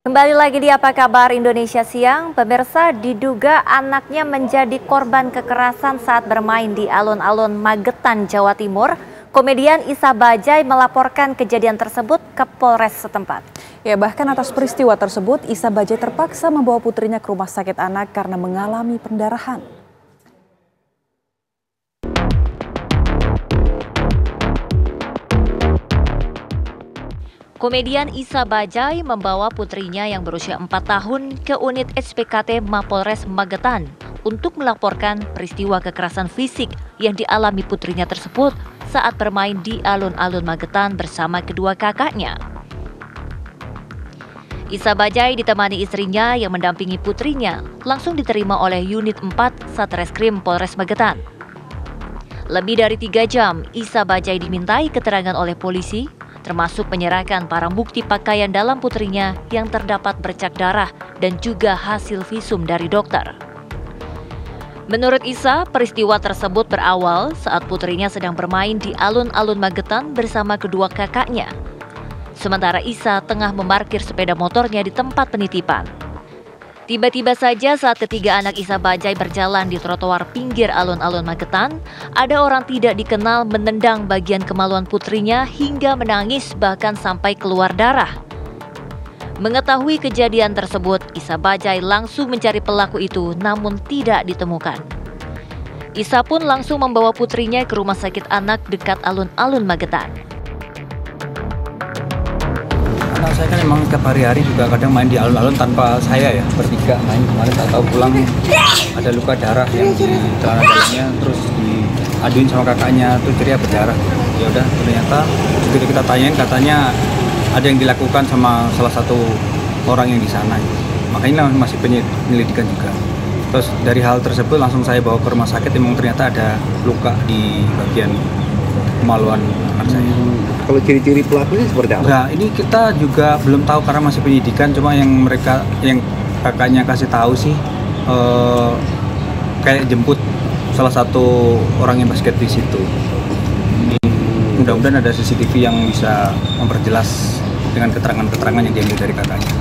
Kembali lagi di Apa Kabar Indonesia Siang, pemirsa, diduga anaknya menjadi korban kekerasan saat bermain di alun-alun Magetan, Jawa Timur. Komedian Isa Bajai melaporkan kejadian tersebut ke Polres setempat. Ya, bahkan atas peristiwa tersebut, Isa Bajai terpaksa membawa putrinya ke rumah sakit anak karena mengalami pendarahan. Komedian Isa Bajai membawa putrinya yang berusia 4 tahun ke unit SPKT Mapolres Magetan untuk melaporkan peristiwa kekerasan fisik yang dialami putrinya tersebut saat bermain di alun-alun Magetan bersama kedua kakaknya. Isa Bajai ditemani istrinya yang mendampingi putrinya langsung diterima oleh Unit 4 Satreskrim Polres Magetan. Lebih dari 3 jam, Isa Bajai dimintai keterangan oleh polisi, termasuk menyerahkan barang bukti pakaian dalam putrinya yang terdapat bercak darah dan juga hasil visum dari dokter. Menurut Isa, peristiwa tersebut berawal saat putrinya sedang bermain di alun-alun Magetan bersama kedua kakaknya. Sementara Isa tengah memarkir sepeda motornya di tempat penitipan. Tiba-tiba saja saat ketiga anak Isa Bajai berjalan di trotoar pinggir alun-alun Magetan, ada orang tidak dikenal menendang bagian kemaluan putrinya hingga menangis bahkan sampai keluar darah. Mengetahui kejadian tersebut, Isa Bajai langsung mencari pelaku itu namun tidak ditemukan. Isa pun langsung membawa putrinya ke rumah sakit anak dekat alun-alun Magetan. Anak saya kan memang setiap hari-hari juga kadang main di alun-alun tanpa saya ya, bertiga main kemarin tak tahu pulang ada luka darah yang di celana dalamnya, terus diaduin sama kakaknya tuh ceria berdarah. Ya udah ternyata begitu kita tanyain katanya ada yang dilakukan sama salah satu orang yang di sana. Makanya masih penyelidikan juga. Terus dari hal tersebut langsung saya bawa ke rumah sakit, memang ternyata ada luka di bagian kemaluan anak saya. Kalau ciri-ciri pelakunya seperti apa? Nah, ini kita juga belum tahu karena masih penyidikan. Cuma yang kakaknya kasih tahu sih kayak jemput salah satu orang yang basket di situ. Mudah-mudahan ada CCTV yang bisa memperjelas dengan keterangan-keterangan yang diambil dari kakaknya.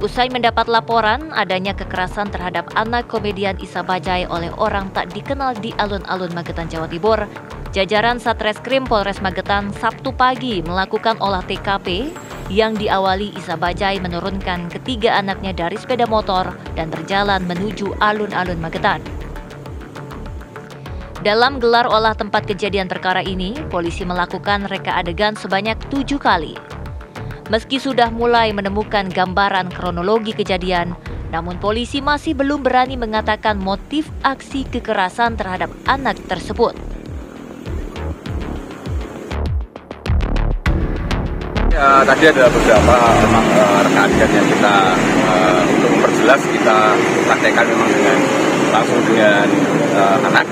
Usai mendapat laporan adanya kekerasan terhadap anak komedian Isa Bajai oleh orang tak dikenal di alun-alun Magetan, Jawa Timur, jajaran Satreskrim Polres Magetan Sabtu pagi melakukan olah TKP yang diawali Isa Bajai menurunkan ketiga anaknya dari sepeda motor dan berjalan menuju alun-alun Magetan. Dalam gelar olah tempat kejadian perkara ini, polisi melakukan reka adegan sebanyak 7 kali. Meski sudah mulai menemukan gambaran kronologi kejadian, namun polisi masih belum berani mengatakan motif aksi kekerasan terhadap anak tersebut. Ya, tadi ada beberapa memang reka adegan yang kita untuk memperjelas kita praktekkan memang langsung dengan anak.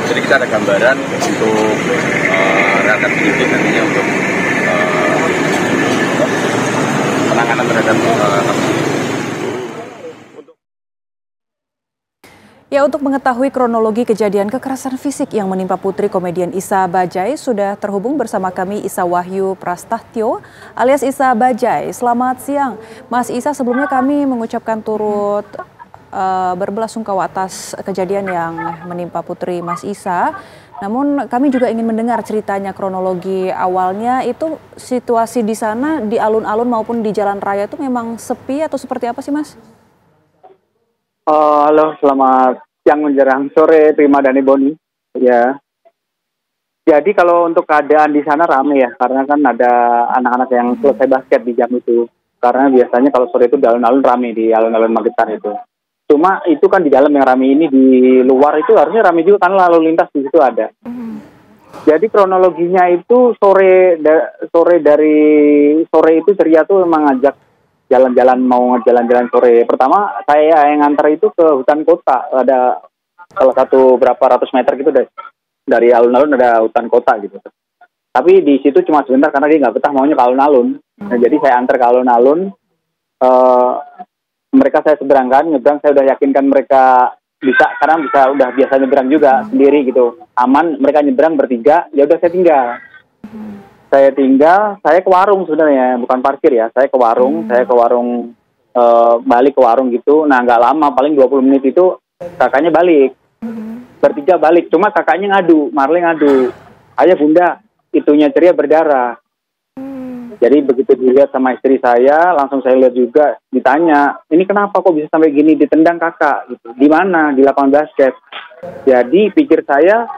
Jadi kita ada gambaran untuk rekan penyidik nantinya untuk penanganan terhadap kasus ini. Ya, untuk mengetahui kronologi kejadian kekerasan fisik yang menimpa putri komedian Isa Bajai, sudah terhubung bersama kami Isa Wahyu Prastastyo alias Isa Bajai. Selamat siang, Mas Isa. Sebelumnya kami mengucapkan turut berbelasungkawa atas kejadian yang menimpa putri Mas Isa. Namun kami juga ingin mendengar ceritanya, kronologi awalnya itu situasi di sana di alun-alun maupun di jalan raya itu memang sepi atau seperti apa sih, Mas? Halo, selamat siang menjelang sore, Prima dan Boni. Ya, jadi kalau untuk keadaan di sana ramai ya, karena kan ada anak-anak yang selesai basket di jam itu. Karena biasanya kalau sore itu di alun-alun ramai, di alun-alun Magetan itu. Cuma itu kan di dalam yang ramai ini, di luar itu harusnya ramai juga karena lalu lintas di situ ada. Jadi kronologinya itu sore itu ceria tuh memang ngajak jalan-jalan, mau jalan-jalan sore. Pertama saya yang nganter itu ke hutan kota, ada salah satu berapa ratus meter gitu dari alun-alun ada hutan kota gitu. Tapi di situ cuma sebentar karena dia nggak betah maunya ke alun-alun. Nah, jadi saya antar ke alun-alun. Mereka saya seberangkan, nyebrang saya udah yakinkan mereka bisa, karena udah biasa nyebrang juga sendiri gitu, aman. Mereka nyebrang bertiga, ya udah saya tinggal. saya tinggal, saya ke warung sebenarnya, bukan parkir ya. Saya ke warung, balik ke warung gitu. Nah, nggak lama, paling 20 menit itu kakaknya balik. Bertiga balik, cuma kakaknya ngadu, Marley ngadu. Ayah bunda, itunya ceria berdarah. Jadi begitu dilihat sama istri saya, langsung saya lihat juga, ditanya, ini kenapa kok bisa sampai gini, ditendang kakak gitu. Di mana? Di lapangan basket. Jadi pikir saya,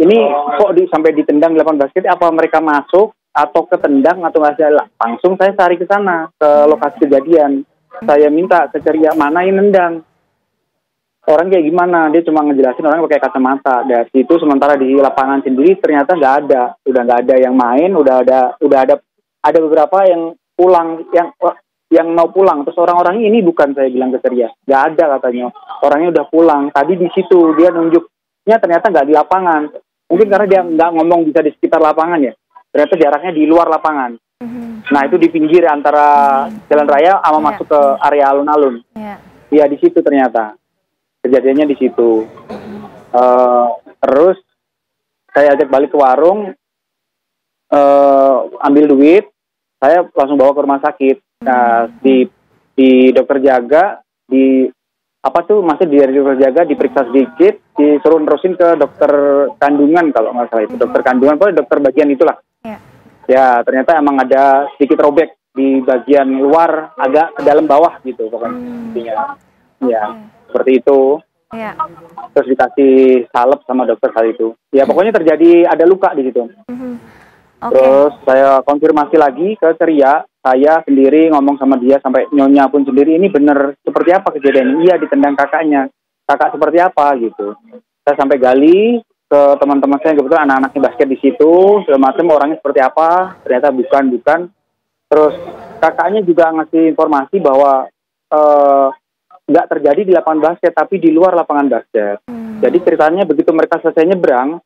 ini kok sampai ditendang di lapangan basket, apa mereka masuk atau ketendang atau nggak ada. Langsung saya cari ke sana, ke lokasi kejadian. Saya minta ke ceria, mana yang nendang? Orang kayak gimana? Dia cuma ngejelasin orang pakai kacamata. Dari situ sementara di lapangan sendiri ternyata nggak ada, udah nggak ada yang main, udah ada beberapa yang pulang, yang mau pulang. Terus orang-orang ini bukan, saya bilang ke ceria, nggak ada katanya. Orangnya udah pulang. Tadi di situ dia nunjuknya ternyata nggak di lapangan. Mungkin karena dia nggak ngomong bisa di sekitar lapangan ya. Ternyata jaraknya di luar lapangan. Nah itu di pinggir antara jalan raya sama masuk ke area alun-alun. Iya di situ ternyata. Kejadiannya di situ. Terus saya ajak balik ke warung, ambil duit, saya langsung bawa ke rumah sakit. Nah, di dokter jaga, masih di dokter jaga, diperiksa sedikit, disuruh nerusin ke dokter kandungan kalau nggak salah itu, dokter kandungan, pokoknya dokter bagian itulah. Ya ternyata emang ada sedikit robek di bagian luar, agak ke dalam bawah gitu pokoknya. Ya. Seperti itu, terus dikasih salep sama dokter kali itu. Ya pokoknya terjadi ada luka di situ. Terus saya konfirmasi lagi ke ceria, saya sendiri ngomong sama dia sampai nyonya pun sendiri, ini bener seperti apa kejadian? Iya ditendang kakaknya, kakak seperti apa gitu. Saya sampai gali ke teman-teman saya, kebetulan anak-anaknya basket di situ, segala macam orangnya seperti apa, ternyata bukan. Terus kakaknya juga ngasih informasi bahwa nggak terjadi di lapangan basket, tapi di luar lapangan basket. Jadi ceritanya begitu mereka selesai nyebrang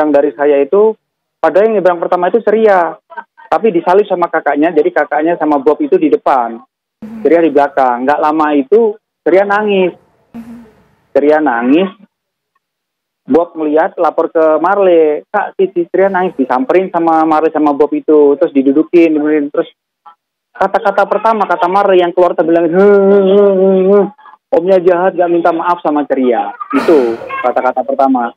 dari saya itu, padahal yang nyebrang pertama itu ceria, tapi disalip sama kakaknya, jadi kakaknya sama Bob itu di depan, ceria di belakang. Nggak lama itu ceria nangis. Bob melihat, lapor ke Marley, kak si ceria nangis, disamperin sama Marley sama Bob itu, terus didudukin, terus kata-kata pertama, kata Marley yang keluar terbilang, omnya jahat gak minta maaf sama ceria. Itu kata-kata pertama.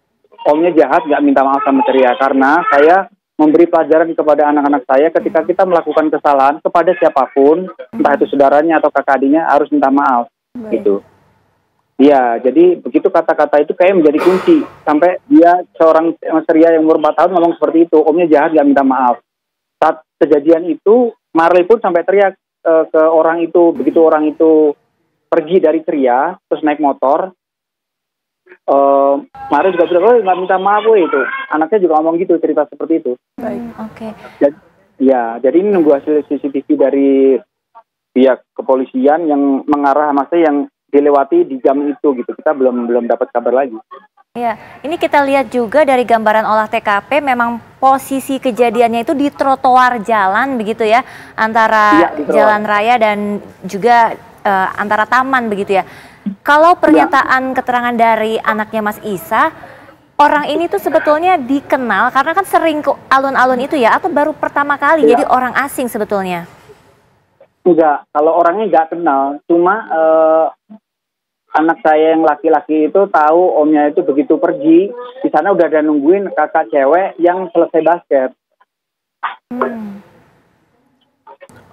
Omnya jahat gak minta maaf sama ceria, karena saya memberi pelajaran kepada anak-anak saya ketika kita melakukan kesalahan kepada siapapun, entah itu saudaranya atau kakak adiknya, harus minta maaf. Gitu. Ya, jadi begitu kata-kata itu kayak menjadi kunci. Sampai dia seorang ceria yang umur 4 tahun ngomong seperti itu, omnya jahat gak minta maaf. Saat kejadian itu, Marley pun sampai teriak ke orang itu. Begitu orang itu pergi dari ceria, terus naik motor, Marley juga bilang, nggak minta maaf itu. Anaknya juga ngomong gitu, cerita seperti itu. Jadi ini nunggu hasil CCTV dari pihak kepolisian yang mengarah yang dilewati di jam itu gitu. Kita belum dapat kabar lagi. Ya, ini kita lihat juga dari gambaran olah TKP, memang posisi kejadiannya itu di trotoar jalan begitu ya, antara jalan raya dan juga antara taman begitu ya. Kalau pernyataan keterangan dari anaknya Mas Isa, orang ini tuh sebetulnya dikenal karena kan sering ke alun-alun itu ya, atau baru pertama kali jadi orang asing sebetulnya? Enggak, kalau orangnya nggak kenal, cuma anak saya yang laki-laki itu tahu omnya itu begitu pergi, di sana udah ada nungguin kakak cewek yang selesai basket.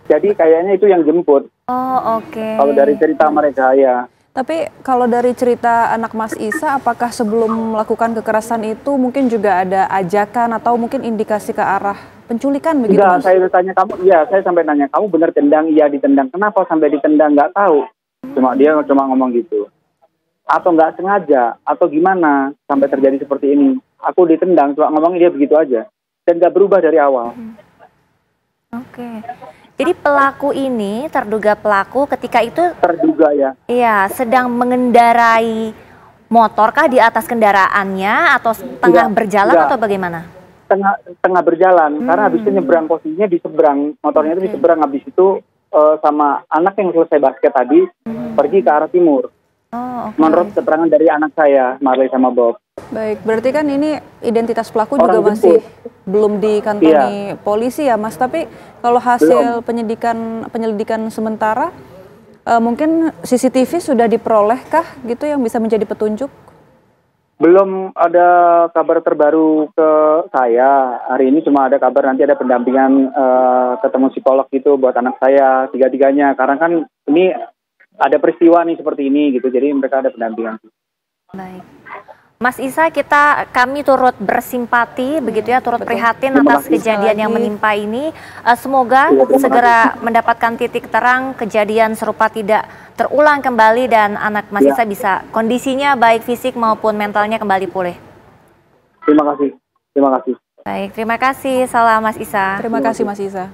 Jadi kayaknya itu yang jemput. Kalau dari cerita mereka ya. Tapi kalau dari cerita anak Mas Isa, apakah sebelum melakukan kekerasan itu mungkin juga ada ajakan atau mungkin indikasi ke arah penculikan begitu? Enggak, saya tanya kamu, saya sampai nanya, kamu benar tendang? Iya ditendang. Kenapa sampai ditendang? Nggak tahu. Dia cuma ngomong gitu. Atau nggak sengaja, atau gimana sampai terjadi seperti ini. Aku ditendang, cuma ngomongnya dia begitu aja. Dan nggak berubah dari awal. Jadi pelaku ini, terduga pelaku ketika itu... Terduga ya. Iya, sedang mengendarai motorkah di atas kendaraannya atau tengah berjalan atau bagaimana? Tengah berjalan, karena habis itu nyebrang, posisinya di seberang. Motornya itu di seberang, habis itu sama anak yang selesai basket tadi pergi ke arah timur. Menurut keterangan dari anak saya, Marley sama Bob. Baik, berarti kan ini identitas pelaku Orang juga masih jemput. belum dikantongi polisi ya, Mas. Tapi kalau hasil penyelidikan sementara, mungkin CCTV sudah diperolehkah gitu yang bisa menjadi petunjuk? Belum ada kabar terbaru ke saya. Hari ini cuma ada kabar nanti ada pendampingan ketemu psikolog gitu buat anak saya, tiga-tiganya. Karena kan ini ada peristiwa nih seperti ini gitu, jadi mereka ada pendampingan. Baik. Mas Isa, kami turut bersimpati begitu ya, turut prihatin Terima atas kasih kejadian yang menimpa ini. Semoga Iya, terima segera mendapatkan titik terang, kejadian serupa tidak terulang kembali dan anak Mas Iya. Isa bisa kondisinya baik fisik maupun mentalnya kembali pulih. Terima kasih. Terima kasih. Baik, terima kasih. Salam Mas Isa. Terima kasih, Mas Isa.